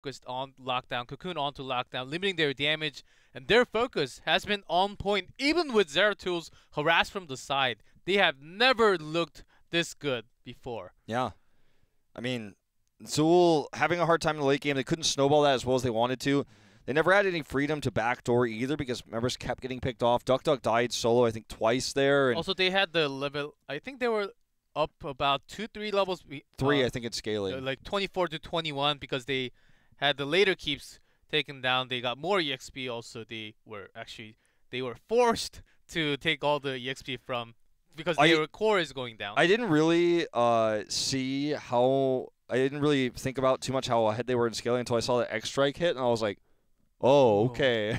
focused on lockdown, Cocoon onto lockdown, limiting their damage, and their focus has been on point. Even with Zeratul harassed from the side, they have never looked this good before. Yeah. I mean, Zool having a hard time in the late game. They couldn't snowball that as well as they wanted to. They never had any freedom to backdoor either because members kept getting picked off. Duck Duck died solo, I think, twice there. And also, they had the level, I think they were up about 2-3 levels. Three, I think, in scaling. Like 24 to 21 because they had the later keeps taken down. They got more EXP also. They were forced to take all the EXP from because their core is going down. I didn't really see how... I didn't really think about too much how ahead they were in scaling until I saw the X-Strike hit, and I was like, oh, okay.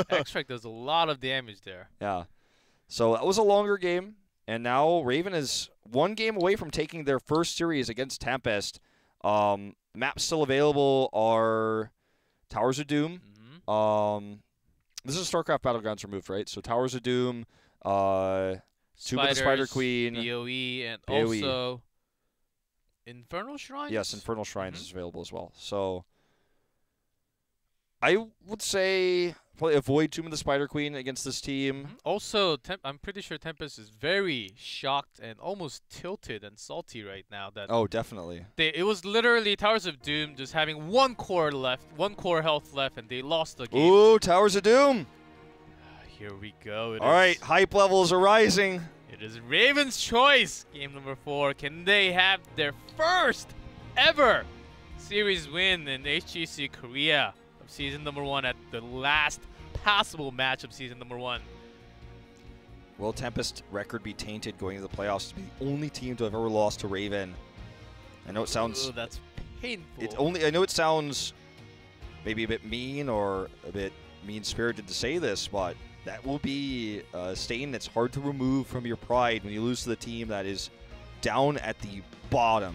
X-Strike does a lot of damage there. Yeah. So that was a longer game, and now Raven is one game away from taking their first series against Tempest. Maps still available are Towers of Doom. This is StarCraft Battlegrounds removed, right? So Towers of Doom, Tomb of the Spider Queen, BOE, and also Infernal Shrines? Yes, Infernal Shrines is available as well. So I would say probably avoid Tomb of the Spider Queen against this team. Also, I'm pretty sure Tempest is very shocked and almost tilted and salty right now. Oh, definitely. It was literally Towers of Doom just having one core health left, and they lost the game. Ooh, Towers of Doom! Here we go. All right, hype levels are rising. It is Raven's choice. Game number 4. Can they have their first ever series win in HGC Korea of season number 1 at the last possible match of season number 1? Will Tempest record be tainted going into the playoffs to be the only team to have ever lost to Raven? I know it sounds... Ooh, that's painful. I know it sounds maybe a bit mean or a bit mean-spirited to say this, but that will be a stain that's hard to remove from your pride when you lose to the team that is down at the bottom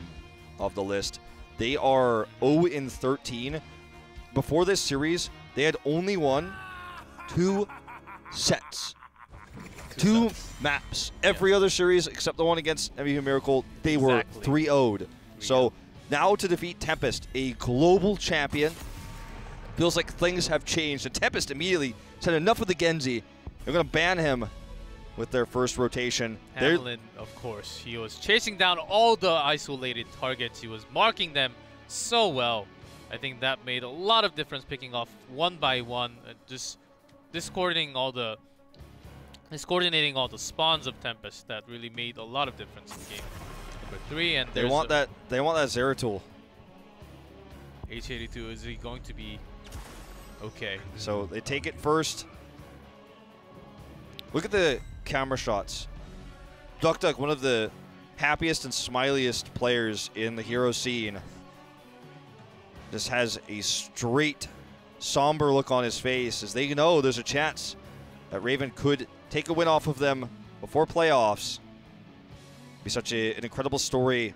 of the list. They are 0-13. Before this series, they had only won 2 sets. 2 maps. Every other series except the one against MVP Miracle, they were 3-0'd. So now to defeat Tempest, a global champion, feels like things have changed. And Tempest immediately said enough of the Genji. They're going to ban him with their first rotation. Hamlin, of course. He was chasing down all the isolated targets. He was marking them so well. I think that made a lot of difference, picking off one by one, just discoordinating all the spawns of Tempest. That really made a lot of difference in game number 3. And they want that Zeratul. H82, is he going to be okay? So they take it first. Look at the camera shots. Duck Duck, one of the happiest and smiliest players in the hero scene, just has a straight, somber look on his face as they know there's a chance that Raven could take a win off of them before playoffs. It'd be such an incredible story.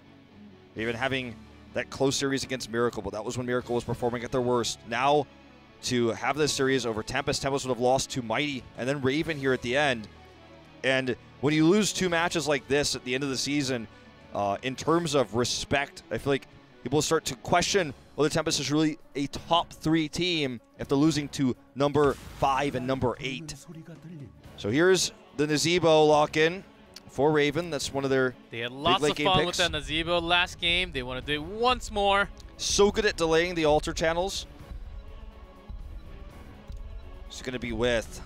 Raven having that close series against Miracle, but that was when Miracle was performing at their worst. Now, to have this series over Tempest would have lost to Mighty, and then Raven here at the end. And when you lose 2 matches like this at the end of the season, in terms of respect, I feel like people start to question whether Tempest is really a top 3 team if they're losing to number 5 and number 8. So here's the Nazebo lock-in for Raven. That's one of their They had lots of fun with that Nazebo last game. They want to do it once more. So good at delaying the altar channels. It's going to be with...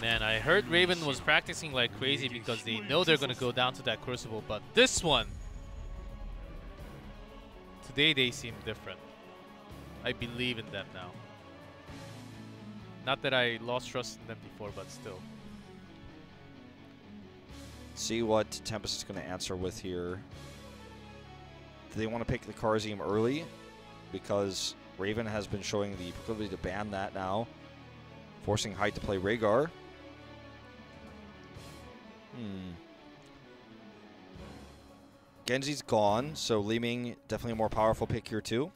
Man, I heard Raven was practicing like crazy because they know they're going to go down to that Crucible, but this one, today they seem different. I believe in them now. Not that I lost trust in them before, but still. See what Tempest is going to answer with here. Do they want to pick the Karzim early? Because Raven has been showing the proclivity to ban that now, forcing Hyde to play Rhaegar. Genji's gone, so Li Ming definitely a more powerful pick here too.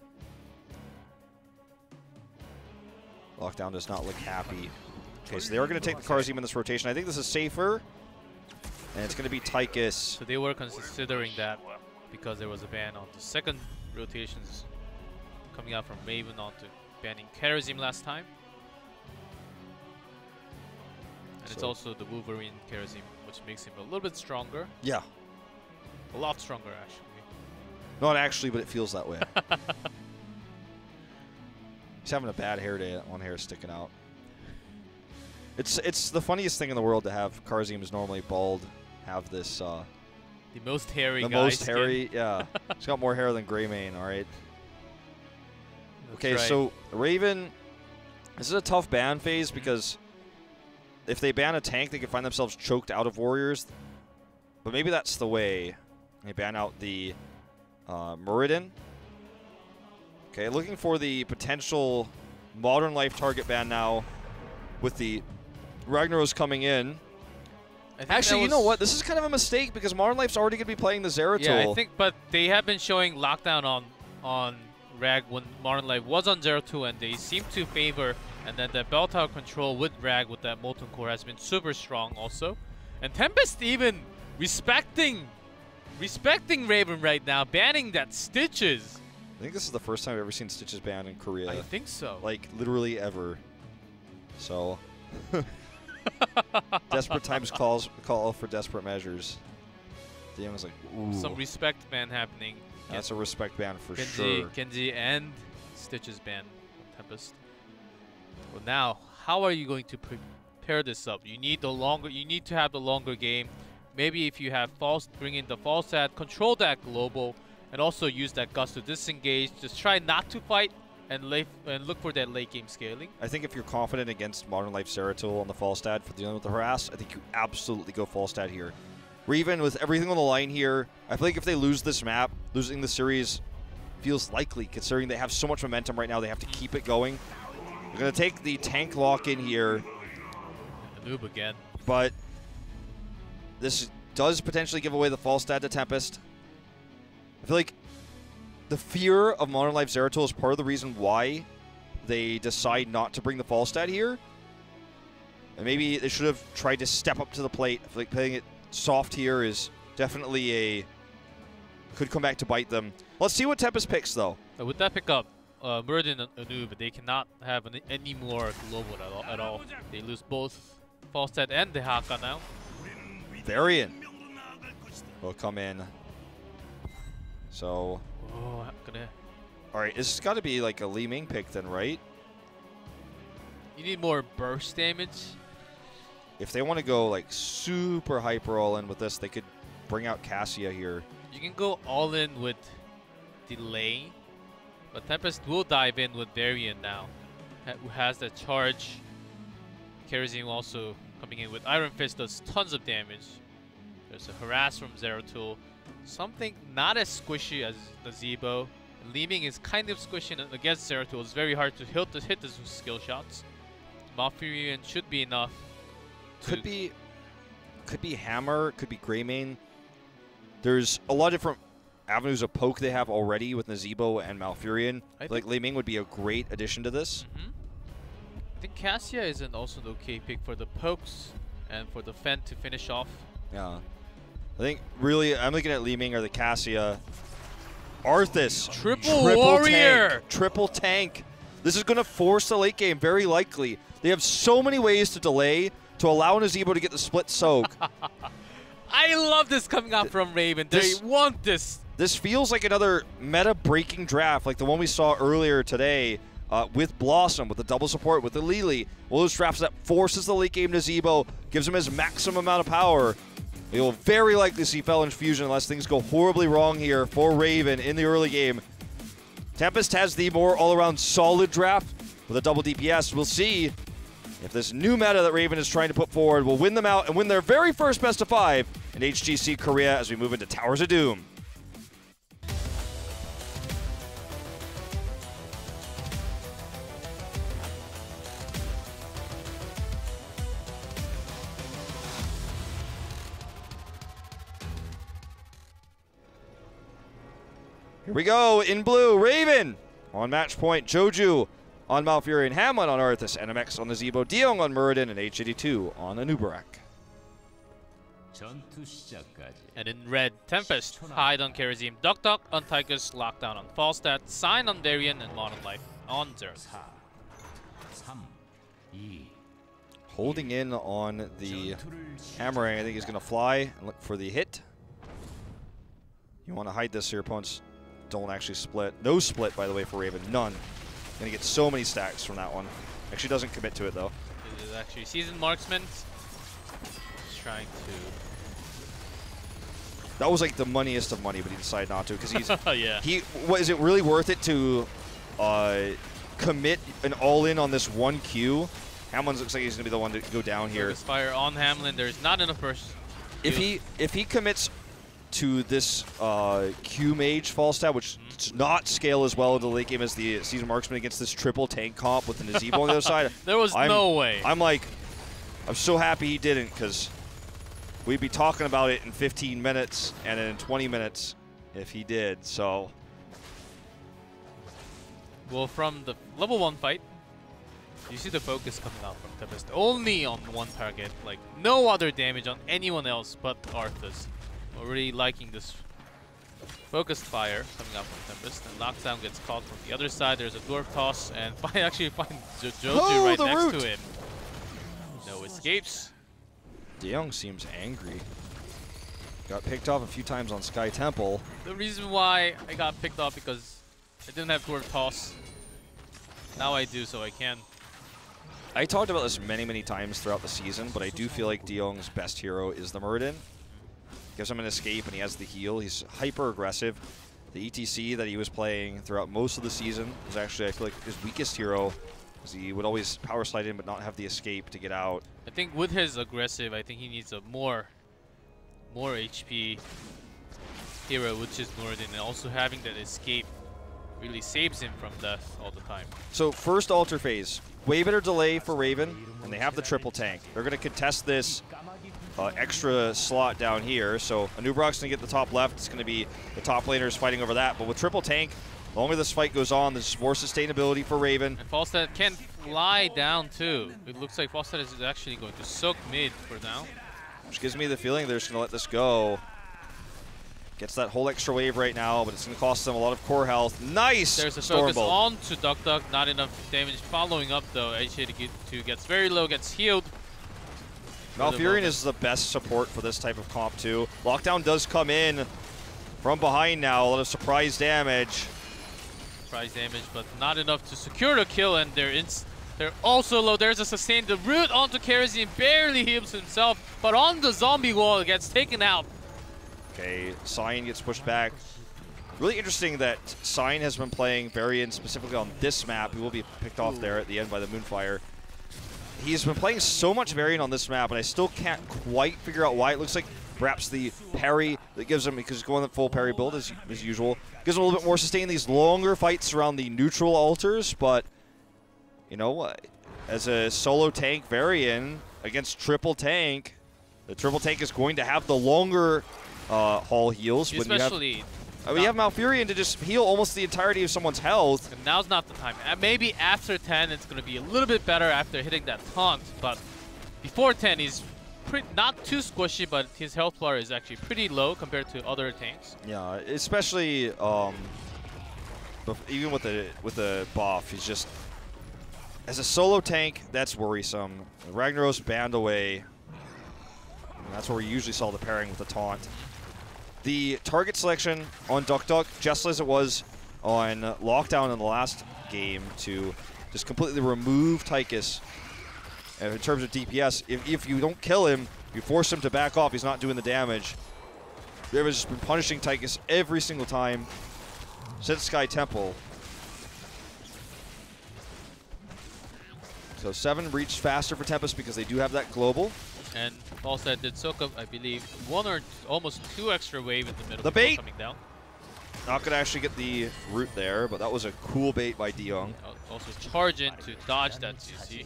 Lockdown does not look happy. Okay, so they are going to take the Karzim in this rotation. I think this is safer. And it's going to be Tychus. So they were considering that because there was a ban on the second rotation's coming out from Raven onto banning Karazim last time. And it's also the Wolverine Karazim, which makes him a little bit stronger. Yeah. A lot stronger, actually. Not actually, but it feels that way. He's having a bad hair day. That one hair is sticking out. It's the funniest thing in the world to have Karazim is normally bald, have this. The most hairy guy. The most hairy, yeah. He's got more hair than Greymane, all right? Okay, right. So Raven, this is a tough ban phase because if they ban a tank, they can find themselves choked out of warriors. But maybe that's the way. They ban out the Muradin. Okay, looking for the potential Modern Life target ban now with the Ragnaros coming in. Actually, you know what? This is kind of a mistake because Modern Life's already going to be playing the Zeratul. Yeah, I think, but they have been showing lockdown on Rag when Modern Life was on Zeratul, and they seem to favor. And then the bell tower control with Rag with that Molten Core has been super strong also. And Tempest even respecting Raven right now, banning that Stitches. I think this is the first time I've ever seen Stitches banned in Korea. I think so. Like, literally ever. So, desperate times call for desperate measures. DM was like, ooh. Some respect ban happening. That's a respect ban for Genji, sure. Genji and Stitches ban on Tempest. Well, now, how are you going to prepare this up? You need to have the longer game. Maybe if you have bring in the false ad, control that global, and also use that gust to disengage. Just try not to fight and look for that late game scaling. I think if you're confident against Modern Life Zeratul on the Falstad for dealing with the harass, I think you absolutely go Falstad here. Raven with everything on the line here. I feel like if they lose this map, losing the series feels likely considering they have so much momentum right now. They have to keep it going. They're going to take the tank lock in here. Noob again. But this does potentially give away the Falstad to Tempest. I feel like the fear of Modern Life Zeratul is part of the reason why they decide not to bring the Falstad here. And maybe they should have tried to step up to the plate. I feel like playing it soft here is definitely could come back to bite them. Let's see what Tempest picks, though. With that pickup, Muradin and Anub, they cannot have any more global at all. They lose both Falstad and the Haka now. Varian will come in. So, all right, this has got to be like a Li Ming pick then, right? You need more burst damage. If they want to go like super hyper all in with this, they could bring out Cassia here. You can go all in with delay, but Tempest will dive in with Varian now, who has the charge. Karazim also coming in with Iron Fist, does tons of damage. There's a harass from Zeratul. Something not as squishy as Nazebo. Li Ming is kind of squishy against Zeratul. It's very hard to hit the skill shots. Malfurion should be enough. Could be Hammer, could be Greymane. There's a lot of different avenues of poke they have already with Nazebo and Malfurion. Like Li Ming would be a great addition to this. I think Cassia is also an okay pick for the pokes and for the Fen to finish off. Yeah. I think really I'm looking at Li Ming or the Cassia. Arthas. Triple warrior. Tank, triple tank. This is going to force the late game, very likely. They have so many ways to delay to allow Nazebo to get the split soak. I love this coming out from Raven. They want this. This feels like another meta-breaking draft, like the one we saw earlier today with Blossom, with the double support, with the Lily. One of those drafts that forces the late game Nazebo, gives him his maximum amount of power. We will very likely see Felon's Fusion unless things go horribly wrong here for Raven in the early game. Tempest has the more all-around solid draft with a double DPS. We'll see if this new meta that Raven is trying to put forward will win them out and win their very first best of 5 in HGC Korea as we move into Towers of Doom. Here we go, in blue, Raven on match point, Joju on Malfurion, Hamlet on Arthas, NMX on Nazebo, Diong on Muradin, and H82 on Anubarak. And in red, Tempest, hide on Kerosene, Duck Duck on Tychus, Lockdown on Falstad, Sign on Darien, and Modern Life on Xerath. Holding in on the hammering, I think he's going to fly and look for the hit. You want to hide this so your opponents don't actually split. No split, by the way, for Raven. None. Going to get so many stacks from that one. Actually doesn't commit to it, though. This is actually Seasoned Marksman. He's trying to... That was like the moneyest of money, but he decided not to because he's... yeah. Is it really worth it to commit an all-in on this one Q? Hamlin looks like he's going to be the one to go down here. Focus fire on Hamlin. There's not enough burst. If he commits to this Q mage Falstad, which does not scale as well into the late game as the Seasoned Marksman against this triple tank comp with the Nazebo on the other side. There was no way. I'm so happy he didn't because we'd be talking about it in 15 minutes and in 20 minutes if he did. So, well, from the level 1 fight, you see the focus coming out from Tempest. Only on one target, like no other damage on anyone else but Arthas. Already liking this focused fire coming out from Tempest. And Lockdown gets caught from the other side. There's a dwarf toss, and actually find Joju right next to him. No escapes. DeYoung seems angry. Got picked off a few times on Sky Temple. The reason why I got picked off because I didn't have dwarf toss. Now I do, so I can. I talked about this many, many times throughout the season, but I do feel like DeYoung's best hero is the Muradin. Gives him an escape, and he has the heal. He's hyper aggressive. The ETC that he was playing throughout most of the season was actually, I feel like, his weakest hero, because he would always power slide in but not have the escape to get out. I think with his aggressive, I think he needs a more HP hero, which is Muradin, and also having that escape really saves him from death all the time. So first altar phase, way better delay for Raven, and they have the triple tank. They're going to contest this extra slot down here. So Anubrok's going to get the top left. It's going to be the top laners fighting over that. But with triple tank, the longer this fight goes on, there's more sustainability for Raven. And Falstad can fly down too. It looks like Falstad is actually going to soak mid for now. Which gives me the feeling they're just going to let this go. Gets that whole extra wave right now, but it's going to cost them a lot of core health. Nice! There's a focus on to Duck Duck. Not enough damage. Following up though, HGC gets very low, gets healed. Malfurion is the best support for this type of comp too. Lockdown does come in from behind now. A lot of surprise damage. Surprise damage, but not enough to secure the kill, and they're also low. There's a sustained. The root onto Kerosene barely heals himself, but on the zombie wall, it gets taken out. Okay, Sign gets pushed back. Really interesting that Sign has been playing Varian specifically on this map. He will be picked off there at the end by the Moonfire. He's been playing so much Varian on this map, and I still can't quite figure out why. It looks like perhaps the parry that gives him, because he's going the full parry build as usual, gives him a little bit more sustain in these longer fights around the neutral altars, but, you know, as a solo tank Varian against triple tank, the triple tank is going to have the longer haul heals. Especially... You have Malfurion to just heal almost the entirety of someone's health. Now's not the time. Maybe after 10, it's going to be a little bit better after hitting that taunt, but before 10, he's not too squishy, but his health bar is actually pretty low compared to other tanks. Yeah, especially even with the buff, he's just, as a solo tank, that's worrisome. Ragnaros banned away. And that's where we usually saw the pairing with the taunt. The target selection on Duck Duck, just as it was on Lockdown in the last game, to just completely remove Tychus. And in terms of DPS, if you don't kill him, you force him to back off, he's not doing the damage. They've just been punishing Tychus every single time since Sky Temple. So 7 reached faster for Tempest because they do have that global. And Falstad did soak up, I believe, 1 or almost 2 extra wave in the middle. The bait! Coming down. Not going to actually get the root there, but that was a cool bait by DeYoung. Also charge in to dodge that CC.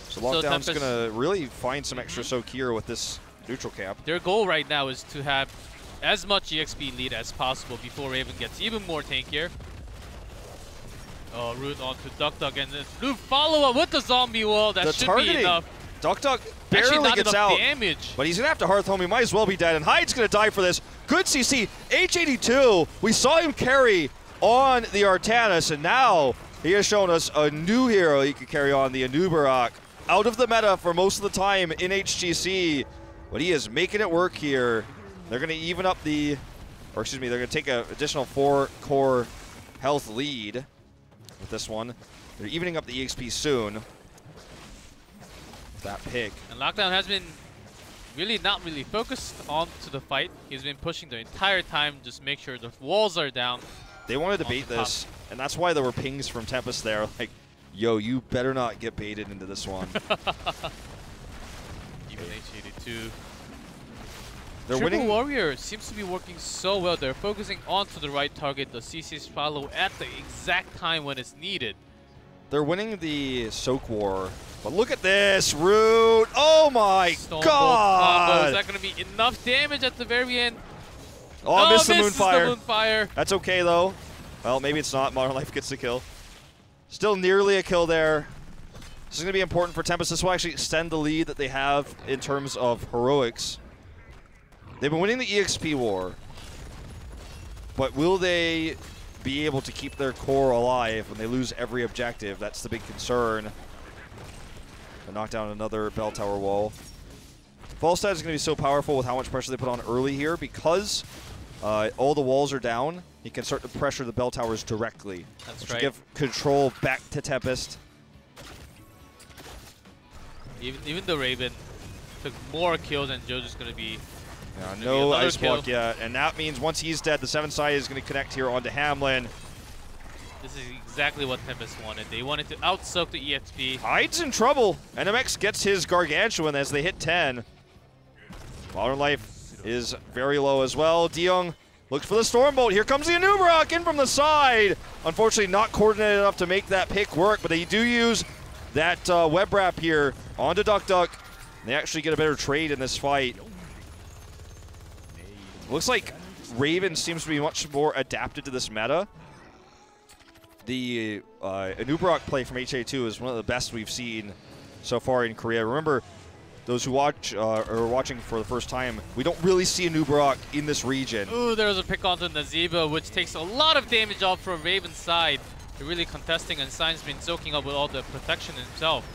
So Lockdown's going to really find some extra soak here with this neutral camp. Their goal right now is to have as much EXP lead as possible before Raven gets even more tankier. Oh, root onto Duck Duck, and the follow-up with the zombie wall. That should be enough. Duck Actually, barely not gets enough out, damage. but he's going to have to Hearth Home. He might as well be dead, and Hyde's going to die for this. Good CC. H82, we saw him carry on the Artanis, and now he has shown us a new hero he could carry on, the Anubarak. Out of the meta for most of the time in HGC, but he is making it work here. They're going to even up the, or excuse me, they're going to take an additional 4 core health lead with this one. They're evening up the EXP soon. That pick. And Lockdown has been not really focused onto the fight. He's been pushing the entire time, just make sure the walls are down. They wanted to bait this, and that's why there were pings from Tempest there. Like, yo, you better not get baited into this one. Even H82. They're Triple winning. Warrior seems to be working so well. They're focusing onto the right target. The CCs follow at the exact time when it's needed. They're winning the Soak War. But look at this, Root. Oh my God. Is that going to be enough damage at the very end? Oh, missed the Moonfire. Moonfire. That's okay though. Well, maybe it's not. Modern Life gets the kill. Still nearly a kill there. This is going to be important for Tempest. This will actually extend the lead that they have in terms of heroics. They've been winning the EXP war, but will they be able to keep their core alive when they lose every objective? That's the big concern. They knock down another bell tower wall. Falstad is going to be so powerful with how much pressure they put on early here because all the walls are down. He can start to pressure the bell towers directly. That's which right. will give control back to Tempest. Even the Raven took more kills, and Jojo's going to be. No Ice Block yet, and that means once he's dead, the 7th side is going to connect here onto Hamlin. This is exactly what Tempest wanted. They wanted to out-soak the EXP. Hyde's in trouble. NMX gets his Gargantuan as they hit 10. Modern Life is very low as well. Deyoung looks for the Stormbolt. Here comes the Anubarak in from the side. Unfortunately, not coordinated enough to make that pick work, but they do use that web wrap here onto Duck. They actually get a better trade in this fight. Looks like Raven seems to be much more adapted to this meta. The Anubarak play from HA2 is one of the best we've seen so far in Korea. Remember, those who watch or are watching for the first time, we don't really see Anubarak in this region. Ooh, there's a pick onto Nazeeba, which takes a lot of damage off from Raven's side. They're really contesting, and Sign's been soaking up with all the protection himself.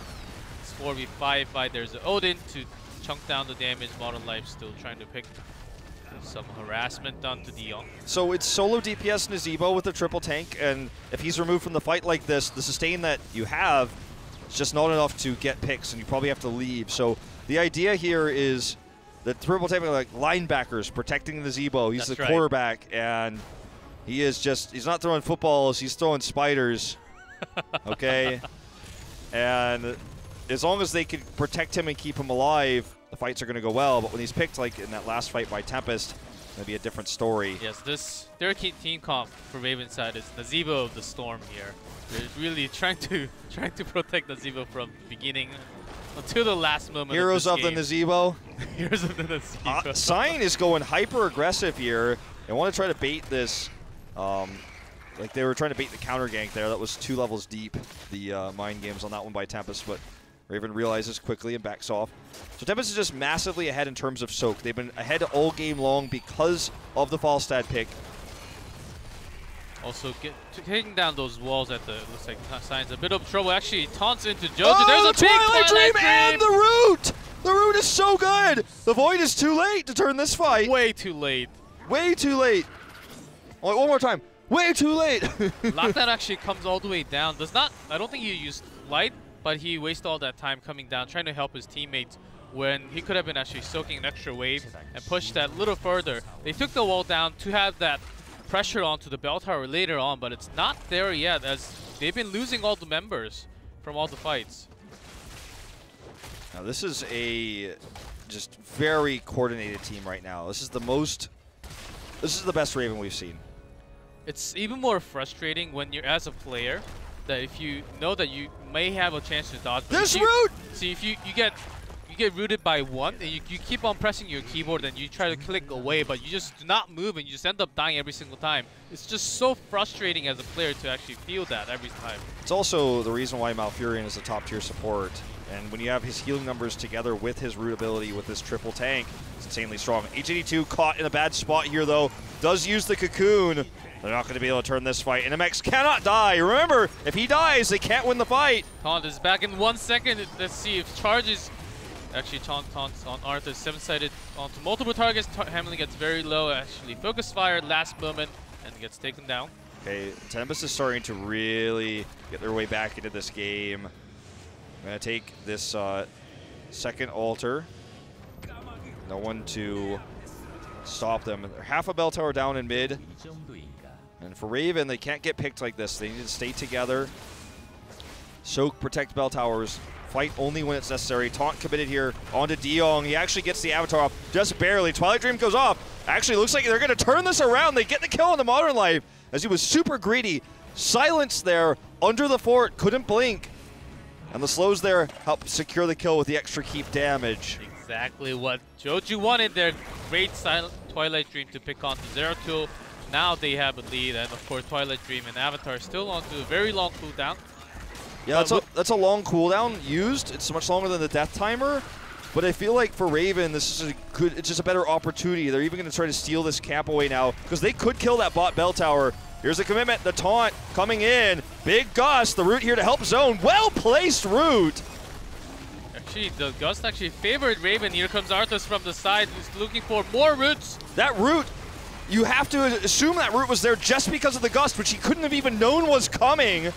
It's 4v5 fight. There's an Odin to chunk down the damage. Modern Life still trying to pick some harassment done to Deyoung. So it's solo DPS Nazeebo with a triple tank, and if he's removed from the fight like this, the sustain that you have is just not enough to get picks, and you probably have to leave. So the idea here is that triple tank, like linebackers protecting Nazeebo. He's the quarterback, and he is just—he's not throwing footballs; he's throwing spiders. Okay, and as long as they can protect him and keep him alive, the fights are going to go well. But when he's picked, like in that last fight by Tempest, it's going to be a different story. Yes, their team comp for Raven's side is Nazeebo of the Storm here. They're really trying to protect Nazeebo from the beginning until the last moment. Heroes of the Nazeebo. Heroes of the Nazeebo. Sign is going hyper aggressive here. They want to try to bait this. Like they were trying to bait the counter gank there. That was 2 levels deep. The mind games on that one by Tempest, but Raven realizes quickly and backs off. So Tempest is just massively ahead in terms of soak. They've been ahead all game long because of the Falstad pick. Also, taking down those walls at the, looks like Sign's a bit of trouble. Actually, taunts into Jojo. Oh, there's a the big Twilight Dream and the Root! The Root is so good! The Void is too late to turn this fight. Way too late. Way too late. Oh, wait, one more time. Way too late. Lockdown actually comes all the way down. I don't think he used light, but he wasted all that time coming down, trying to help his teammates when he could have been actually soaking an extra wave and pushed that little further. They took the wall down to have that pressure onto the bell tower later on, but it's not there yet as they've been losing all the members from all the fights. Now this is a just very coordinated team right now. This is the best Raven we've seen. It's even more frustrating when you're as a player that if you know that you may have a chance to dodge. This Root! See, if you get you get rooted by one, and you keep on pressing your keyboard and you try to click away, but you just do not move and you just end up dying every single time. It's just so frustrating as a player to actually feel that every time. It's also the reason why Malfurion is a top-tier support. And when you have his healing numbers together with his root ability with this triple tank, it's insanely strong. HGC caught in a bad spot here, though. Does use the cocoon. They're not going to be able to turn this fight. And MX cannot die. Remember, if he dies, they can't win the fight. Taunt is back in 1 second. Let's see if charges. Actually, taunts on Arthur. 7-sided onto multiple targets. Hamlin gets very low. Actually, focus fire last moment and gets taken down. Okay, Tempest is starting to really get their way back into this game. I'm going to take this second altar. No one to stop them. They're half a bell tower down in mid. And for Raven, they can't get picked like this. They need to stay together. Soak, protect bell towers. Fight only when it's necessary. Taunt committed here onto Diong. He actually gets the avatar off just barely. Twilight Dream goes off. Actually, looks like they're going to turn this around. They get the kill on the Modern Life as he was super greedy. Silence there under the fort. Couldn't blink. And the slows there help secure the kill with the extra keep damage. Exactly what Joju wanted there. Great silent Twilight Dream to pick onto Zeratul. Now they have a lead, and of course Twilight Dream and Avatar still onto a very long cooldown. Yeah, that's a long cooldown used. It's much longer than the death timer. But I feel like for Raven, this is it's just a better opportunity. They're even going to try to steal this camp away now because they could kill that bot bell tower. Here's the commitment, the taunt coming in. Big Gust, the root here to help zone. Well-placed root. Actually, the Gust actually favored Raven. Here comes Arthas from the side, who's looking for more roots. That root, you have to assume that root was there just because of the Gust, which he couldn't have even known was coming.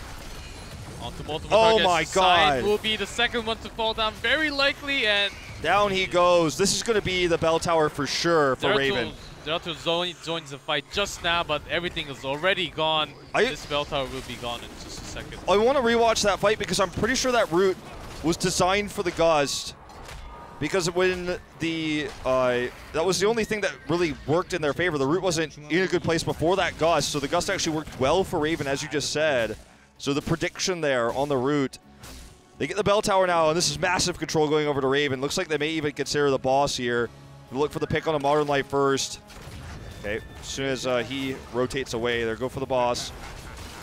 Onto multiple targets. My God. Side will be the second one to fall down, very likely, and down he goes. This is going to be the bell tower for sure for Raven. Zeratul joins the fight just now, but everything is already gone. This bell tower will be gone in just a second. I want to rewatch that fight because I'm pretty sure that root was designed for the Gust. Because when the that was the only thing that really worked in their favor. The root wasn't in a good place before that Gust, so the Gust actually worked well for Raven, as you just said. So the prediction there on the root. They get the bell tower now, and this is massive control going over to Raven. Looks like they may even consider the boss here. Look for the pick on a Modern Life first. Okay, as soon as he rotates away, they go for the boss.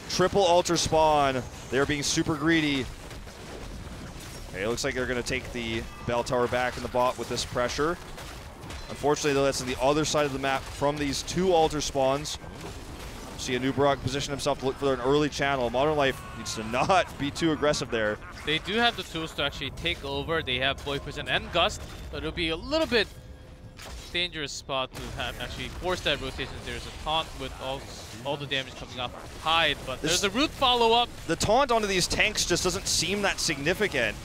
Triple altar spawn. They're being super greedy. Okay, it looks like they're going to take the bell tower back in the bot with this pressure. Unfortunately, though, that's on the other side of the map from these two altar spawns. See a Nubarok position himself to look for an early channel. Modern Life needs to not be too aggressive there. They do have the tools to actually take over. They have Void Prison and Gust, but it'll be a little bit dangerous spot to have actually force that rotation. There's a taunt with all the damage coming off of Hyde, but there's a root follow-up. The taunt onto these tanks just doesn't seem that significant.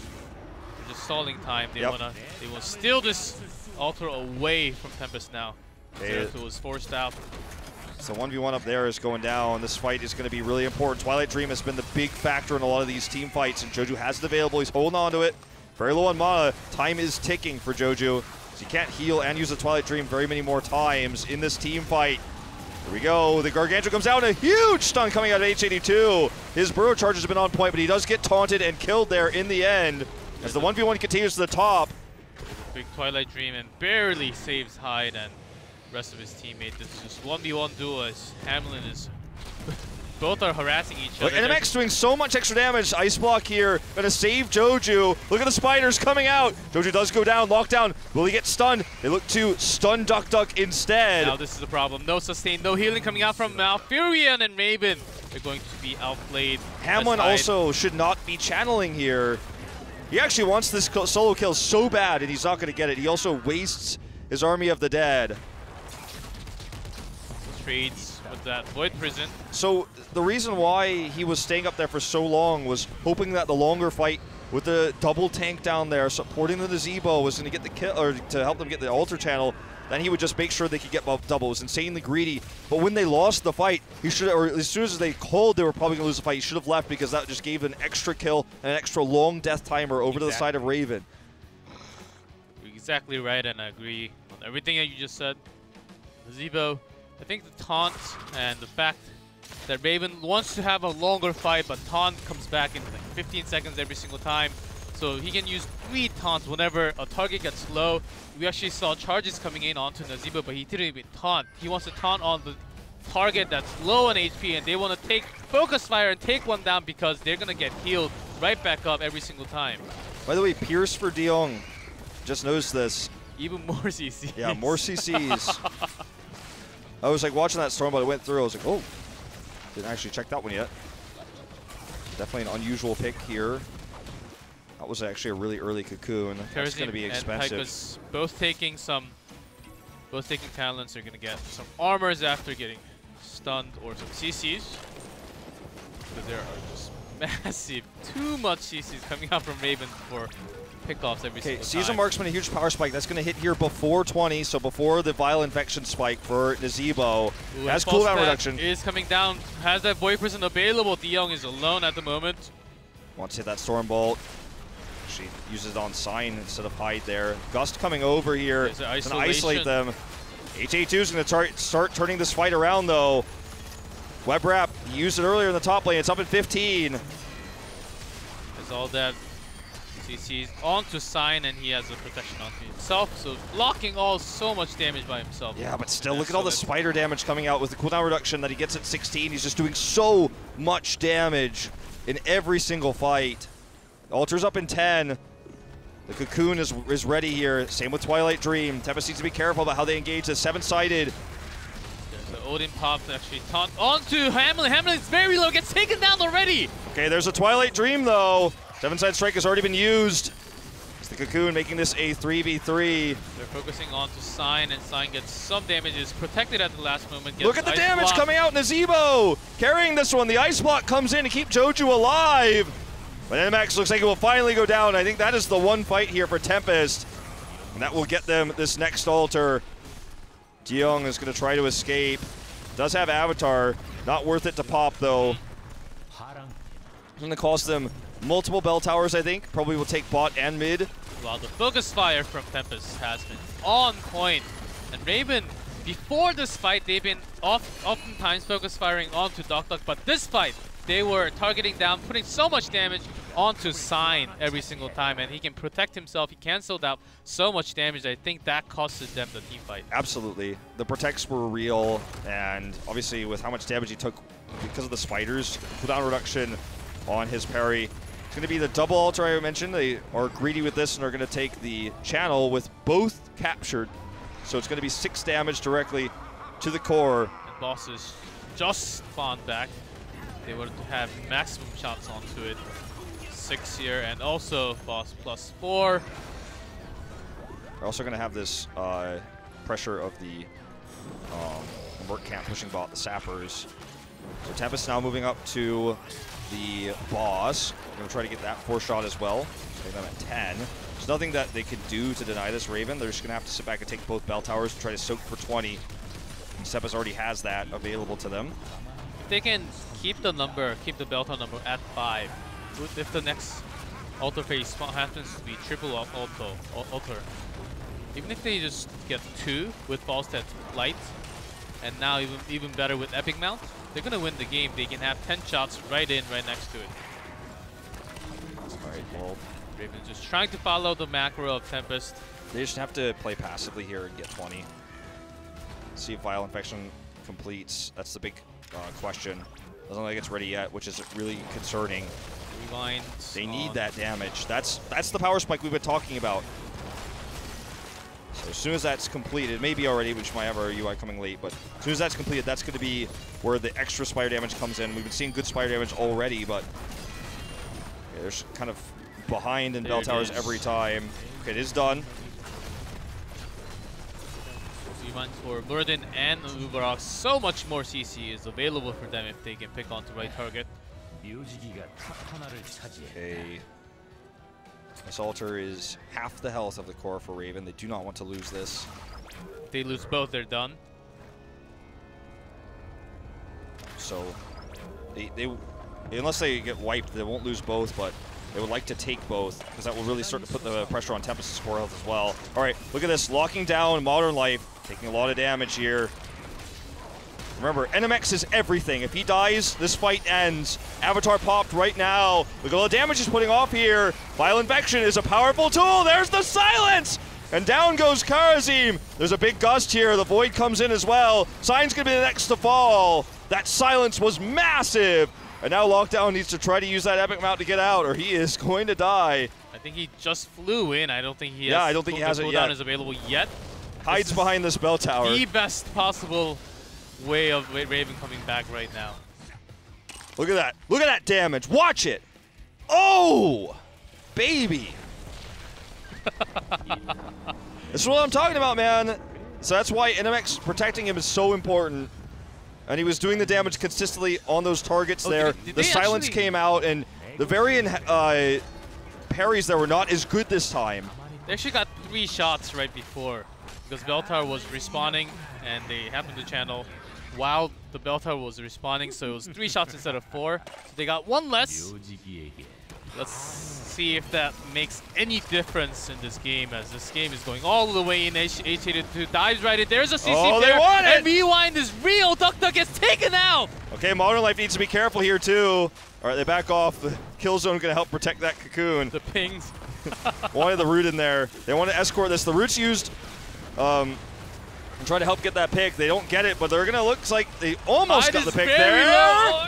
They're just stalling time. They want to steal this altar away from Tempest now. Zeratul was forced out. So 1v1 up there is going down. This fight is going to be really important. Twilight Dream has been the big factor in a lot of these team fights, and Joju has it available. He's holding on to it. Very low on mana. Time is ticking for Joju. So he can't heal and use the Twilight Dream very many more times in this team fight. Here we go. The Gargantua comes out. A huge stun coming out of H82. His Burrow charge has been on point, but he does get taunted and killed there in the end. As the 1v1 continues to the top. Big Twilight Dream and barely saves Hyde and rest of his teammate. This is just 1v1 duel as Hamlin is both are harassing each other. And MX doing so much extra damage. Ice block here, gonna save Joju. Look at the spiders coming out. Joju does go down, lockdown. Will he get stunned? They look to stun Duck instead. Now this is the problem. No sustain, no healing coming out from Malfurion and Raven. They're going to be outplayed. Hamlin also should not be channeling here. He actually wants this solo kill so bad, and he's not gonna get it. He also wastes his army of the dead. Trades with that Void Prison. So the reason why he was staying up there for so long was hoping that the longer fight with the double tank down there supporting the Gazebo was going to get the kill, or to help them get the altar channel. Then he would just make sure they could get double. It was insanely greedy. But when they lost the fight, he should, or as soon as they called they were probably going to lose the fight, he should have left because that just gave an extra kill and an extra long death timer over to the side of Raven. You're exactly right, and I agree on everything that you just said. Gazebo. I think the taunt and the fact that Raven wants to have a longer fight, but taunt comes back in like 15 seconds every single time. so he can use 3 taunts whenever a target gets low. We actually saw charges coming in onto Nazeebo, but he didn't even taunt. He wants to taunt on the target that's low on HP, and they want to take Focus Fire and take one down because they're going to get healed right back up every single time. By the way, Pierce for De Jong. Just noticed this. Even more CCs. Yeah, more CCs. I was like watching that storm, but it went through. I was like, oh, didn't actually check that one yet. Definitely an unusual pick here. That was actually a really early cocoon. That's going to be expensive. And Tychus both taking talents. They're going to get some armors after getting stunned or some CCs. Because there are just massive, too much CCs coming out from Raven for pickoffs every single time. Season Marksman, a huge power spike. That's going to hit here before 20, so before the Vile Infection spike for Nazeebo. Has cooldown reduction. Is coming down. Has that Void Prison available. De Jong is alone at the moment. Wants to hit that Storm Bolt. She uses it on Sign instead of Hide there. Gust coming over here. It's going to isolate them. HA2 is going to start turning this fight around, though. Web Wrap, he used it earlier in the top lane. It's up at 15. There's all that CC's onto Sign, and he has a protection onto himself, so blocking all so much damage by himself. Yeah, but still, look at all the spider damage coming out with the cooldown reduction that he gets at 16. He's just doing so much damage in every single fight. Altar's up in 10. The Cocoon is ready here. Same with Twilight Dream. Tempest needs to be careful about how they engage this 7-sided. There's the Odin pop to actually taunt onto Hamlin. Hamlin's very low, gets taken down already. Okay, there's a Twilight Dream though. 7-side strike has already been used. It's the Cocoon making this a 3v3. They're focusing on to Sign, and Sign gets some damage, is protected at the last moment. Look at the damage coming out. Nazeebo carrying this one. The Ice Block comes in to keep Joju alive. But NMAX looks like it will finally go down. I think that is the one fight here for Tempest. And that will get them this next altar. De Jong is going to try to escape. Does have Avatar. Not worth it to pop, though. It's going to cost them multiple bell towers, I think. Probably will take bot and mid. Well, the Focus Fire from Tempest has been on point. And Raven, before this fight, they've been oftentimes Focus Firing onto Doc, but this fight, they were targeting down, putting so much damage onto Sign every single time, and he can protect himself. He canceled out so much damage. I think that costed them the team fight. Absolutely. The protects were real, and obviously with how much damage he took because of the spiders, cooldown reduction on his parry. It's going to be the double altar I mentioned. They are greedy with this and are going to take the channel with both captured. So it's going to be 6 damage directly to the core. And bosses just spawned back. They wanted to have maximum shots onto it. 6 here, and also boss +4. We're also going to have this pressure of the Merc camp pushing bot, the Sappers. So Tempest now moving up to the boss. We're going to try to get that 4-shot as well. Make them at 10. There's nothing that they could do to deny this Raven. They're just going to have to sit back and take both bell towers and try to soak for 20. And Seppas already has that available to them. If they can keep the bell tower number at 5, if the next altar phase happens to be triple altar, even if they just get 2 with False Death Light, and now even better with Epic Mount, they're going to win the game. They can have 10 shots right next to it. Alright, well, Raven's just trying to follow the macro of Tempest. they just have to play passively here and get 20. See if Vile Infection completes. That's the big question. Doesn't look like it's ready yet, which is really concerning. Rewind. They need that damage. That's the power spike we've been talking about. So as soon as that's completed, maybe already, which might have our UI coming late, but as soon as that's completed, that's going to be where the extra spider damage comes in. We've been seeing good spider damage already, but yeah, there's kind of behind in bell towers every time. Okay, it is done. Rewind for Burden and Uberok. So much more CC is available for them if they can pick on the right target. Okay. This altar is half the health of the core for Raven. They do not want to lose this. If they lose both, they're done. So, they unless they get wiped, they won't lose both, but they would like to take both, because that will really start to put the pressure on Tempest's core health as well. All right, look at this. Locking down Modern Life, taking a lot of damage here. Remember, NMX is everything. If he dies, this fight ends. Avatar popped right now. Look at all the damage he's putting off here. Violent Vection is a powerful tool. There's the silence! And down goes Karazim. There's a big gust here. The Void comes in as well. Sign's going to be the next to fall. That silence was massive. And now Lockdown needs to try to use that Epic Mount to get out, or he is going to die. I think he just flew in. I don't think he has. Yeah, I don't think he has it yet. Cooldown is available yet. Hides behind this bell tower. The best possible way of Raven coming back right now. Look at that. Look at that damage. Watch it. Oh, baby. This is what I'm talking about, man. So that's why NMX protecting him is so important. And he was doing the damage consistently on those targets there. The silence came out, and the variant parries there were not as good this time. They actually got 3 shots right before, because Bell Tower was respawning, and they happened to channel while the Bell Tower was respawning, so it was 3 shots instead of 4. So they got 1 less. Let's see if that makes any difference in this game, as this game is going all the way in. H82 dives right in. There's a CC there, and Rewind is real. Duck gets taken out. Okay, Modern Life needs to be careful here too. All right, they back off. The kill zone going to help protect that cocoon. The pings. Wanted the root in there. They want to escort this. The root's used and try to help get that pick. They don't get it, but they're going to look like they almost got the pick there. Low.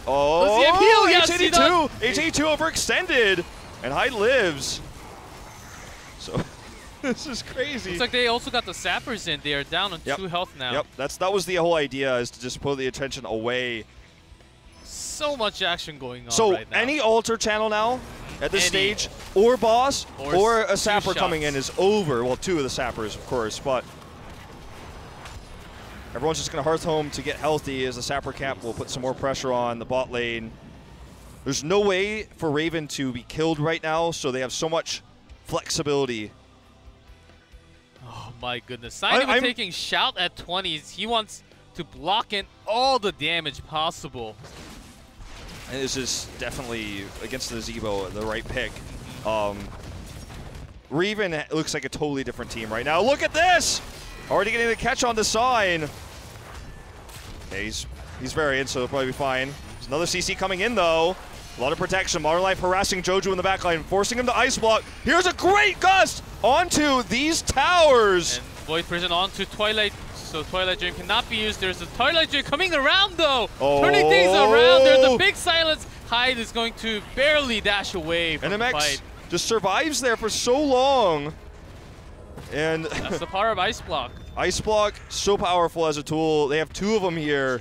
Oh, yes, H82. H82 overextended, and Hyde lives. So this is crazy. It's like they also got the sappers in. They are down on 2 health now. Yep, that was the whole idea, is to just pull the attention away. So much action going on so right now. Any altar channel now at this stage, or boss, or a sapper coming in is over. Well, 2 of the sappers, of course, but everyone's just going to Hearth home to get healthy, as the sapper camp will put some more pressure on the bot lane. There's no way for Raven to be killed right now, so they have so much flexibility. Oh my goodness. I'm taking Shout at 20s. He wants to block in all the damage possible. And this is definitely, against the Zebo, the right pick. Raven looks like a totally different team right now. Look at this! Already getting the catch on the sign. Okay, he's variant, so he'll probably be fine. There's another CC coming in, though. A lot of protection. Modern Life harassing Jojo in the backline, forcing him to ice block. Here's a great gust onto these towers. And Void Prison onto Twilight, so Twilight Dream cannot be used. There's a Twilight Dream coming around, though. Turning things around. There's a big silence. Hyde is going to barely dash away from the fight. Just survives there for so long. And that's the power of Ice Block. Ice Block, so powerful as a tool. They have 2 of them here.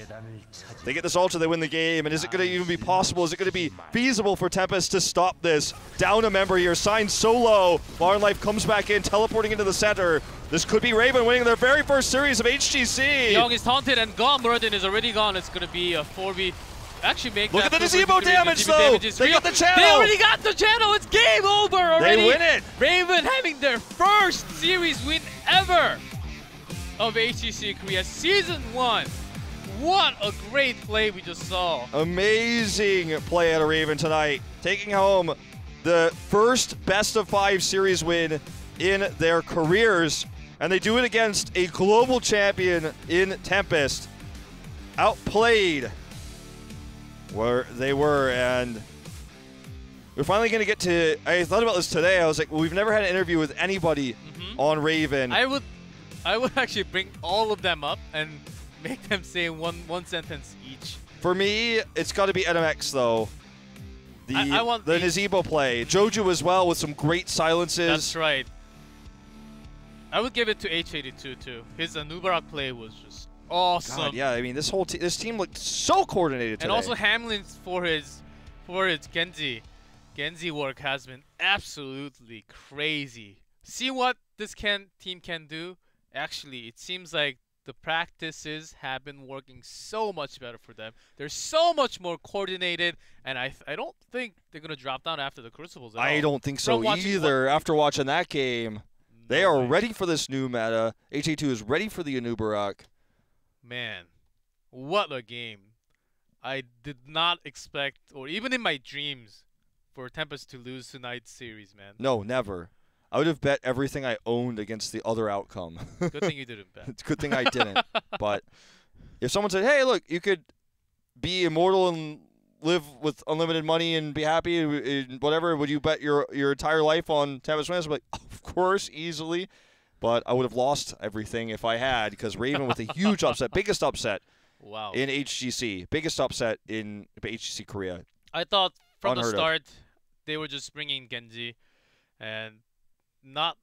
They get this ultra, they win the game. And is it going to even be possible? Is it going to be feasible for Tempest to stop this? Down a member here, Sign so low. Modern Life comes back in, teleporting into the center. This could be Raven winning their very first series of HGC. Young is taunted and gone. Muradin is already gone. It's going to be a 4v. Actually, look at the Zebo damage, though. They got the channel. They already got the channel. It's game over already. They win it. Raven having their first series win ever of HGC Korea Season 1. What a great play we just saw. Amazing play out of Raven tonight. Taking home the first best-of-5 series win in their careers. And they do it against a global champion in Tempest. Outplayed where they were, and we're finally going to get to, I thought about this today, I was like, well, we've never had an interview with anybody on Raven. I would actually bring all of them up and make them say one sentence each. For me, it's got to be NMX, though. I want the Nazebo play. Jojo as well, with some great silences. That's right. I would give it to H82 too. His Anubarak play was just awesome. God, yeah, I mean, this whole this team looked so coordinated today. And also Hamlin's for his Genji work has been absolutely crazy. See what this team can do? Actually, it seems like the practices have been working so much better for them. They're so much more coordinated, and I don't think they're gonna drop down after the Crucibles at all. I don't think so either. After watching that game, they are ready for this new meta. HA2 is ready for the Anubarak. Man, what a game. I did not expect, or even in my dreams, for Tempest to lose tonight's series, man. No, never. I would have bet everything I owned against the other outcome. Good thing you didn't bet. It's a good thing I didn't, but if someone said, "Hey, look, you could be immortal and live with unlimited money and be happy and whatever, would you bet your entire life on Tempest wins?" I'm like, of course, easily. But I would have lost everything if I had, because Raven with a huge upset, biggest upset in HGC, biggest upset in HGC Korea. I thought from Unheard the of. start they were just bringing Genji, and not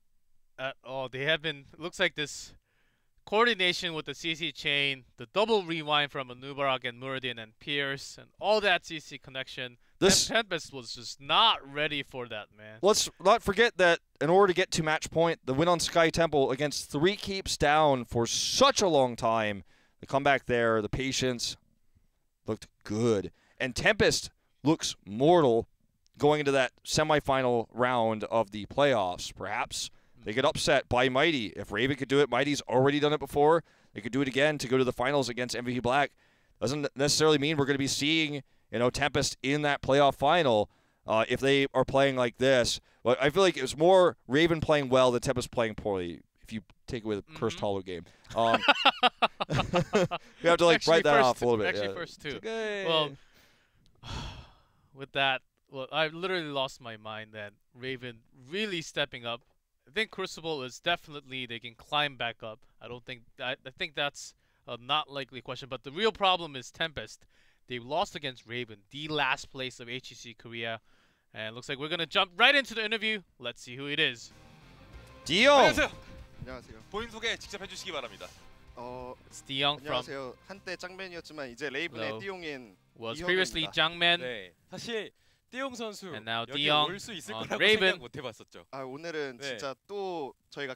at all. They have been, looks like this coordination with the CC chain, the double rewind from Anubarak and Muradin and Pierce, and all that CC connection. Tempest was just not ready for that, man. Let's not forget that in order to get to match point, the win on Sky Temple against 3 keeps down for such a long time, the comeback there, the patience looked good. And Tempest looks mortal going into that semifinal round of the playoffs. Perhaps they get upset by Mighty. If Raven could do it, Mighty's already done it before. They could do it again to go to the finals against MVP Black. Doesn't necessarily mean we're going to be seeing, Tempest in that playoff final if they are playing like this. But I feel like it was more Raven playing well than Tempest playing poorly, if you take away the Cursed Hollow game. We have to write that off a little bit. Actually, first two. Okay. Well, with that, I literally lost my mind that Raven really stepping up. I think Crucible is definitely, they can climb back up. I think that's a not likely question. But the real problem is Tempest. They lost against Raven, the last place of HGC Korea. And it looks like we're going to jump right into the interview. Let's see who it is. Dion. 안녕하세요. 안녕하세요. 본인 소개 직접 해주시기 바랍니다. It's Dion from, 안녕하세요. 한때 짱맨이었지만 이제 레이븐의 띠용인 was previously Jangman. 네, 사실 띠용 선수 And now 여기 Dion 올 수 있을 on 거라고 Raven. 생각 못 해봤었죠. 아 오늘은 네. 진짜 또 저희가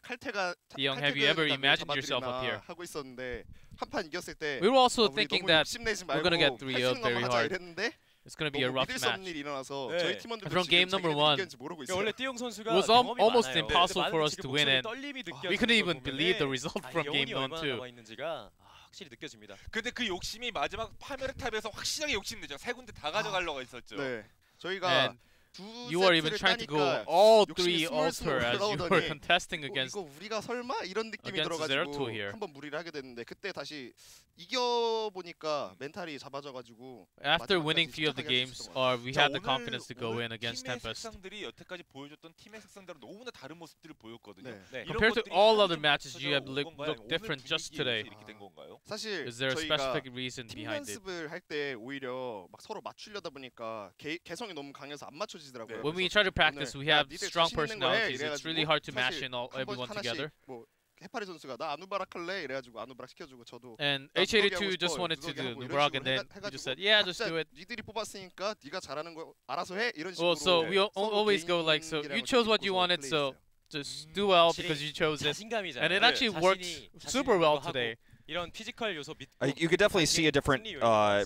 Dion, have you ever imagined yourself up here? 하고 있었는데 한 판 이겼을 때 We were also 우리 thinking 너무 that 욕심내지 we're 말고 gonna get 할 3-0 수 있는 very 것만 하자 hard. 이랬는데 It's going to be a 너무 rough 믿을 수 없는 match. 일이 일어나서 네. 저희 팀원들도 From game 지금 number 자기네들이 one, 이겼는지 모르고 그러니까 있어요. 원래 띠용 선수가 It was 경험이 almost 많아요. impossible 근데 for us 많은 to win, 목소리 and 떨림이 느껴지는 we couldn't 걸 even believe the 보면은 result from game 영혼이 1 얼마나 2. 남아 있는지가 확실히 느껴집니다. 근데 그 욕심이 마지막 파메르탑에서 확실하게 욕심내죠. 3군데 다 가져가려고 했었죠. 네, 저희가 And 두 you are even 세트를 trying to go 따니까 all 욕심이 3 altar 스물스물 as you were 올라오더니 contesting against. 이거 우리가 설마 이런 느낌이 against Zero Two 들어가지고 here. 한번 무리를 하게 됐는데 그때 다시 이겨보니까 멘탈이 잡아져가지고 After winning 마지막까지 few of the 침착하게 games, 했었던 것 같아요. we 자, had the confidence to go in against 팀의 Tempest. 색상들이 여태까지 보여줬던 팀의 색상들은 너무나 다른 모습들을 보였거든요. 네. 네. 이런 Compared to 것들이 all 하나도 other 좀 matches, 갖춰져 you have 온 건가요? looked 오늘 different just 분위기에 today. 의해서 이렇게 된 건가요? 사실 Is there a 저희가 specific reason 팀 behind it? 연습을 할 때 오히려 막 서로 맞추려다 보니까 개성이 너무 강해서 안 맞춰지더라고요. When we 그래서 try to practice, we 야, have 니들 strong 자신 있는 거 해. personalities. It's 이래가지고 really hard to mash 사실 in all 한 번 everyone 하나씩 together. 뭐 해파리 선수가 나 아누바락 할래 이래가지고 아누바락 시켜주고 저도 And 나 누더기 H82 하고 just 싶어, wanted to 누더기 do 하고 이런 Nubrag, 식으로 and then 해가지고 he just said, "Yeah, just 각자 do it." 니들이 뽑았으니까 네가 잘하는 거 알아서 해 이런 식으로. Well, so we 서로 always go like, so you 개인기량을 chose what you 좀 wanted, so 플레이했어요. just do well because you chose it. 자신감이잖아요. And it actually worked super well today. 이런 피지컬 요소 믿고 You could definitely see a different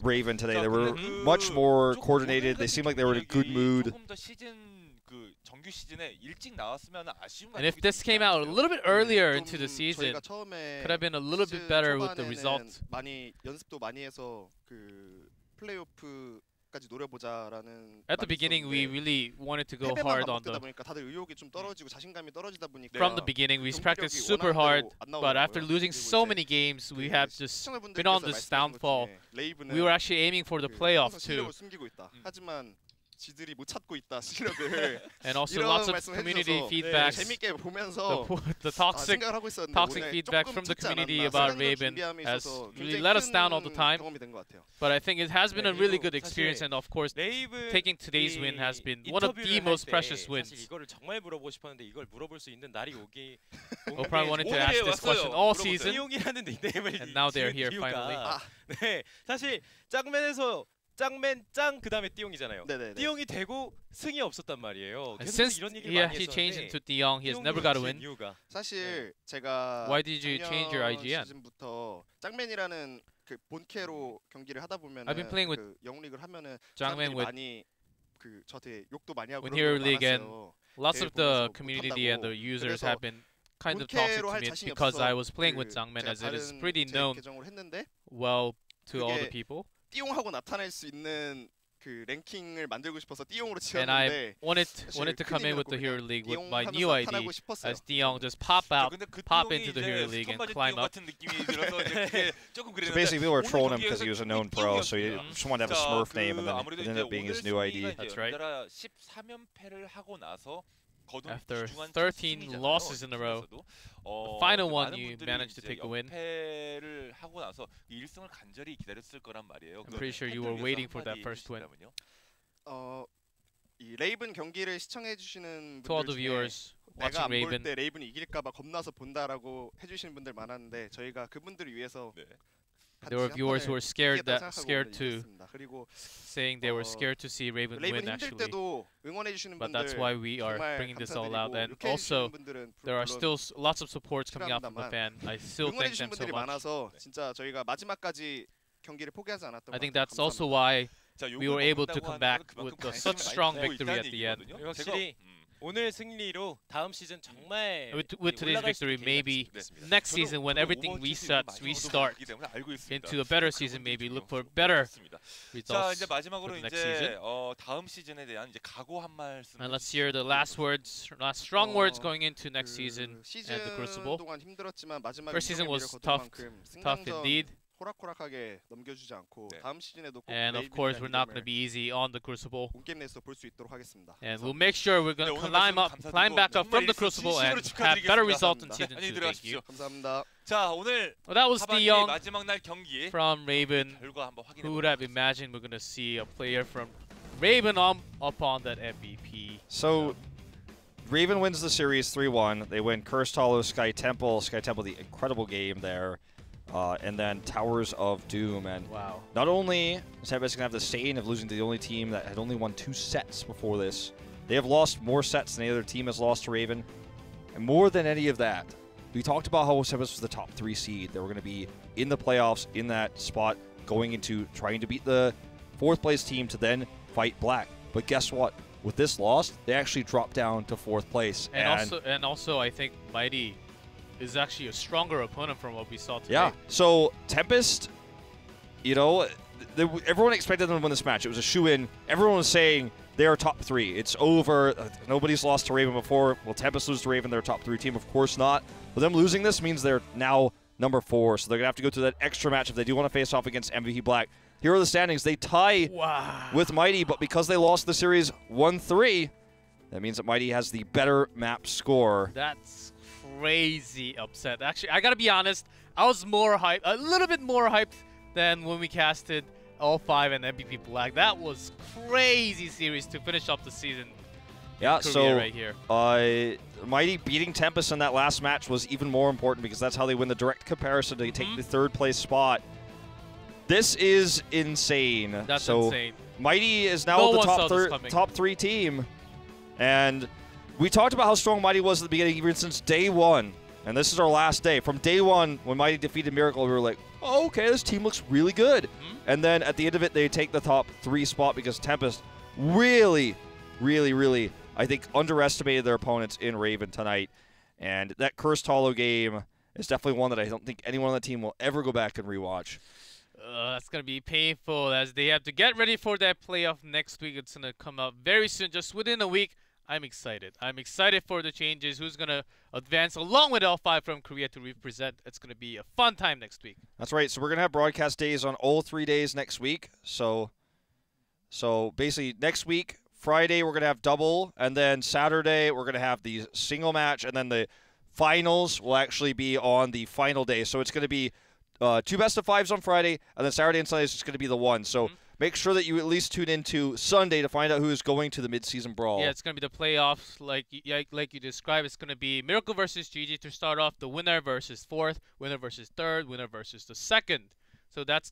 Raven today. They were much more coordinated. They seemed like they were in a good mood. 조금 더 시즌 그 정규 시즌에 일찍 나왔으면 아쉬운 And if this came out a little bit earlier into the 좀 season, 저희가 처음에 could have been a little bit 시즌 better with the 초반에는 result. 많이 연습도 많이 해서 그 플레이오프까지 노려보자라는. At the beginning, we really wanted to go 패배만 hard on 반복되다 the. 보니까 다들 의욕이 좀 떨어지고 자신감이 떨어지다 보니까 From the beginning, we 경기력이 practiced super hard, 원하는 but 대로 after 안 losing 나오더라고요. so 그리고 many games, we 그 have just 시청자분들께서 been on this 말씀하신 것 downfall. 중에 레이븐은 We were actually aiming for the 그 playoffs 항상 too, 실력을 숨기고 있다. 하지만 지들이 못 찾고 있다 실력을. and also 이런 lots of 말씀을 community 해주셔서 feedbacks. 재밌게 보면서 The toxic 생각을 하고 있었는데 toxic 오늘 feedback 조금 from the 늦지 community 않았나. about 세련된 Raven 준비함이 has 있어서 really 굉장히 let us down all the 큰 time. 경험이 된 것 같아요. But I think it has been a really good experience, and of course, 레이븐 taking today's win has been one of the most precious 사실 wins. 이거를 정말 물어보고 싶었는데 이걸 물어볼 수 있는 날이 오기. I probably wanted to 오늘에 ask this question 왔어요. all 물어보세요. season. 띠용이라는 닉네임을 And now they're here 지은 finally. 이유가 네, 사실 짱맨에서 짱맨 짱 그다음에 띠용이잖아요. 네네네. 띠용이 되고 승이 없었단 말이에요. And 계속 since 이런 얘기를 많이 he changed 했었는데 into Dion, he has never got a win. 이유가 사실 제가 Why did you change your IGN? 시즌부터 짱맨이라는 그 본캐로 경기를 하다 보면 I've been playing with 그 영웅리그를 하면은 Jangman 사람들이 with 많이 그 저한테 욕도 많이 하고 when 그런 here 경우가 league and 많았어요. lots of 대회 the 보면서 community and the 못한다고. users 그래서 have been kind of toxic 본캐로 to 할 me 자신이 because 없어서 I was playing with 그 Jangman, 제가 as it is 다른 pretty 제 known 계정을 했는데 well to all the 그게 people. 띠용하고 나타낼 수 있는 그 랭킹을 만들고 싶어서 띠용으로 And I 지었는데 wanted to come in with the Hero League with my 띠용 new 하면서 ID 탄하고 싶었어요. as Dion just pop 근데 그 into the Hero League and 스톤 climb up. 같은 느낌이 들어서 이제 그게 조금 So 그랬는데 basically, people were 오늘 trolling him 경기에서 because he was a known pro, so he Mhm. just wanted to have a Smurf name, and then 아무래도 it ended up being his new ID. That's right. 14연패를 하고 나서 거둔 After 귀중한 13 승리잖아요. losses in a row, 팀에서도. the final 근데 one 많은 you 분들이 managed to 이제 take the win. 연패를 하고 나서 1승을 간절히 기다렸을 거란 말이에요. I'm pretty sure you were waiting for that first win. 이 레이븐 경기를 시청해 주시는 To all 분들 the 중에 viewers 내가 watching 안 볼 Raven, 때 레이븐이 이길까봐 겁나서 본다라고 해주시는 분들 많았는데 저희가 그분들을 위해서 네. there were viewers who were scared to 이겼습니다. 그리고 saying they were scared to see Raven 레이븐 win 힘들 actually. 때도 응원해 주시는 But 분들 that's why we are 정말 bringing this all out. 감사드리고 And 이렇게 also, 해주시는 분들은 there are 물론 still lots of supports coming out from the fan. I still 응원해 thank 주시는 them so 분들이 much. 많아서 진짜 저희가 마지막까지 경기를 포기하지 않았던 I 것 think 같아요. that's also 감사합니다. why 자, we were able to come 욕을 먹는다고 back 하는 with 그만큼 such 관심을 strong 많이 victory at 보고 the end. 있다는 확실히 얘기거든요. 오늘 승리로 다음 시즌 정말 With today's 올라갈 수 victory, 있는 maybe 계기가 있습니다. next season when everything resets, we start into a better season. Maybe look for better 자, results 이제 마지막으로 for the next 이제 season. 다음 시즌에 대한 이제 각오 한 말씀. And let's hear the last strong words going into next season 시즌 at the Crucible. 동안 힘들었지만 마지막에 First season was 거둔 tough 만큼 tough 승강전 indeed. 호락호락하게 넘겨주지 않고 네. 다음 시즌에도 꼭 And of course, we're not going to be easy on the Crucible. 온게임 내에서 볼 수 있도록 하겠습니다. And we'll make sure we're going 네, to 오늘 climb back up from the 정말 Crucible and 진심으로 have better 축하드리겠습니다. results in 감사합니다. season 2. 안녕히 Thank 들어가십시오. you. 감사합니다. 자, 오늘 Well, that was 하반기 Dion 마지막 날 경기 from Raven. 결과 한번 확인해 Who would have imagined we're going to see a player from Raven up on that MVP? So, Raven wins the series 3-1. They win Cursed Hollow, Sky Temple, the incredible game there. And then Towers of Doom. And Wow. not only is Tempest going to have the stain of losing to the only team that had only won 2 sets before this, they have lost more sets than any other team has lost to Raven. And more than any of that, we talked about how Tempest was the top 3 seed. They were going to be in the playoffs in that spot, going into trying to beat the 4th place team to then fight Black. But guess what? With this loss, they actually dropped down to 4th place. And also, I think Mighty is actually a stronger opponent from what we saw today. Yeah. So Tempest, you know, everyone expected them to win this match. It was a shoe-in. Everyone was saying they are top 3. It's over. Nobody's lost to Raven before. Will Tempest lose to Raven? They're a top 3 team, of course not. But them losing this means they're now number 4. So they're gonna have to go through that extra match if they do want to face off against MVP Black. Here are the standings. They tie with Mighty, but because they lost the series 1-3, that means that Mighty has the better map score. That's crazy upset. Actually, I gotta be honest, I was more hyped, a little bit more hyped than when we casted L5 and MVP Black. That was crazy series to finish up the season. Yeah, Korea so right here. Mighty beating Tempest in that last match was even more important because that's how they win the direct comparison to take the 3rd place spot. This is insane. That's so insane. Mighty is now No the one saw this top 3 team. And we talked about how strong Mighty was at the beginning, even since day 1. And this is our last day. From day 1, when Mighty defeated Miracle, we were like, oh, okay, this team looks really good. And then at the end of it, they take the top 3 spot because Tempest really, I think, underestimated their opponents in Raven tonight. And that Cursed Hollow game is definitely one that I don't think anyone on the team will ever go back and rewatch. That's going to be painful as they have to get ready for that playoff next week. It's going to come out very soon, just within a week. I'm excited. I'm excited for the changes. Who's going to advance along with L5 from Korea to represent. It's going to be a fun time next week. That's right. So we're going to have broadcast days on all 3 days next week. So basically next week, Friday, we're going to have double. And then Saturday, we're going to have the single match. And then the finals will actually be on the final day. So it's going to be 2 best-of-5s on Friday. And then Saturday and Sunday is just going to be the one. So make sure that you at least tune into Sunday to find out who is going to the mid-season brawl. Yeah, it's going to be the playoffs like you described. It's going to be Miracle versus GG to start off, the winner versus 4th, winner versus 3rd, winner versus the 2nd. So that's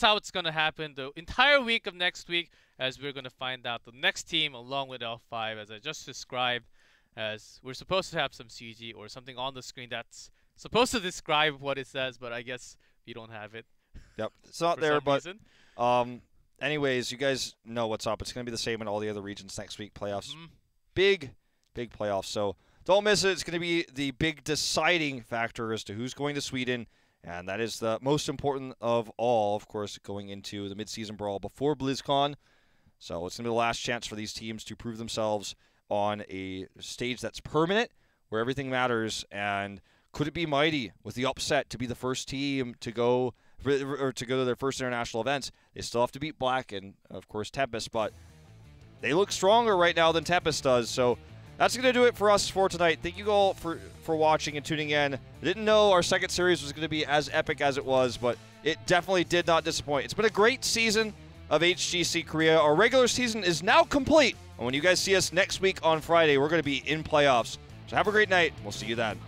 how it's going to happen the entire week of next week as we're going to find out the next team along with L5 as I just described, as we're supposed to have some CG or something on the screen that's supposed to describe what it says, but I guess we don't have it. Yep, it's not for there, some but reason. anyways, you guys know what's up. It's going to be the same in all the other regions next week. Playoffs. Big playoffs. So don't miss it. It's going to be the big deciding factor as to who's going to Sweden And that is the most important of all, of course, going into the midseason brawl before BlizzCon. So it's going to be the last chance for these teams to prove themselves on a stage that's permanent, where everything matters. And could it be Mighty with the upset to be the first team to go to their first international events? They still have to beat Black and, of course, Tempest, but they look stronger right now than Tempest does. So that's going to do it for us for tonight. Thank you all for watching and tuning in. I didn't know our second series was going to be as epic as it was, but it definitely did not disappoint. It's been a great season of HGC Korea. Our regular season is now complete. And when you guys see us next week on Friday, we're going to be in playoffs. So have a great night. We'll see you then.